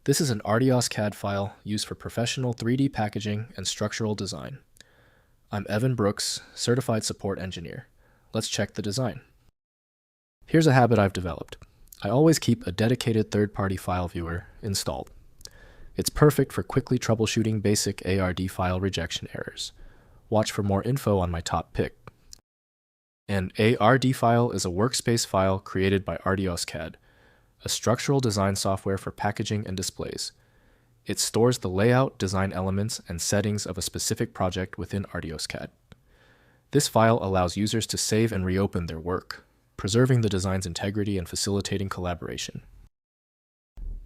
This is an ArtiosCAD file used for professional 3D packaging and structural design. I'm Evan Brooks, Certified Support Engineer. Let's check the design. Here's a habit I've developed. I always keep a dedicated third-party file viewer installed. It's perfect for quickly troubleshooting basic ARD file rejection errors. Watch for more info on my top pick. An ARD file is a workspace file created by ArtiosCAD, a structural design software for packaging and displays. It stores the layout, design elements, and settings of a specific project within ArtiosCAD. This file allows users to save and reopen their work, preserving the design's integrity and facilitating collaboration.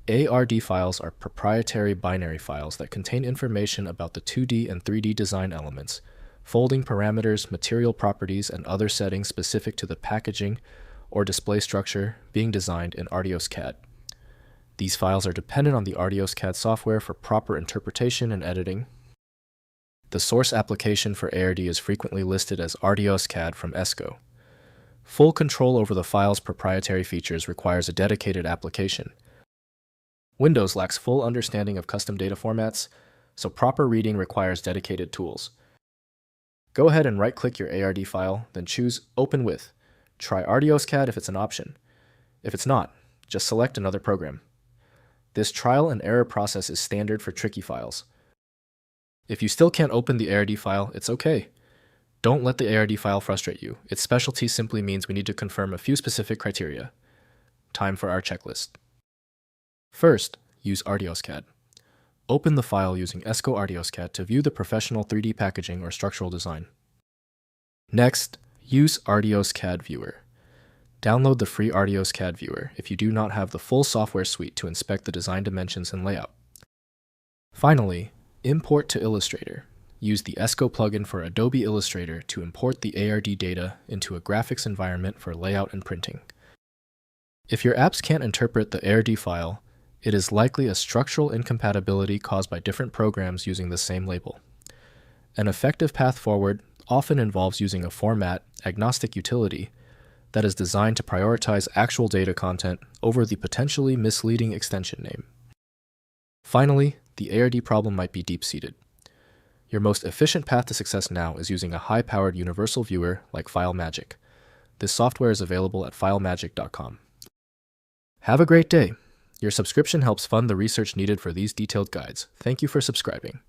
ARD files are proprietary binary files that contain information about the 2D and 3D design elements, folding parameters, material properties, and other settings specific to the packaging or display structure being designed in ArtiosCAD. These files are dependent on the ArtiosCAD software for proper interpretation and editing. The source application for ARD is frequently listed as ArtiosCAD from ESCO. Full control over the file's proprietary features requires a dedicated application. Windows lacks full understanding of custom data formats, so proper reading requires dedicated tools. Go ahead and right-click your ARD file, then choose Open With. Try ArtiosCAD if it's an option. If it's not, just select another program. This trial and error process is standard for tricky files. If you still can't open the ARD file, it's okay. Don't let the ARD file frustrate you. Its specialty simply means we need to confirm a few specific criteria. Time for our checklist. First, use ArtiosCAD. Open the file using ESCO ArtiosCAD to view the professional 3D packaging or structural design. Next, use ArtiosCAD Viewer. Download the free ArtiosCAD Viewer if you do not have the full software suite to inspect the design dimensions and layout. Finally, import to Illustrator. Use the ESCO plugin for Adobe Illustrator to import the ARD data into a graphics environment for layout and printing. If your apps can't interpret the ARD file, it is likely a structural incompatibility caused by different programs using the same label. An effective path forward often involves using a format-agnostic utility that is designed to prioritize actual data content over the potentially misleading extension name. Finally, the ARD problem might be deep-seated. Your most efficient path to success now is using a high-powered universal viewer like FileMagick. This software is available at filemagick.com. Have a great day! Your subscription helps fund the research needed for these detailed guides. Thank you for subscribing.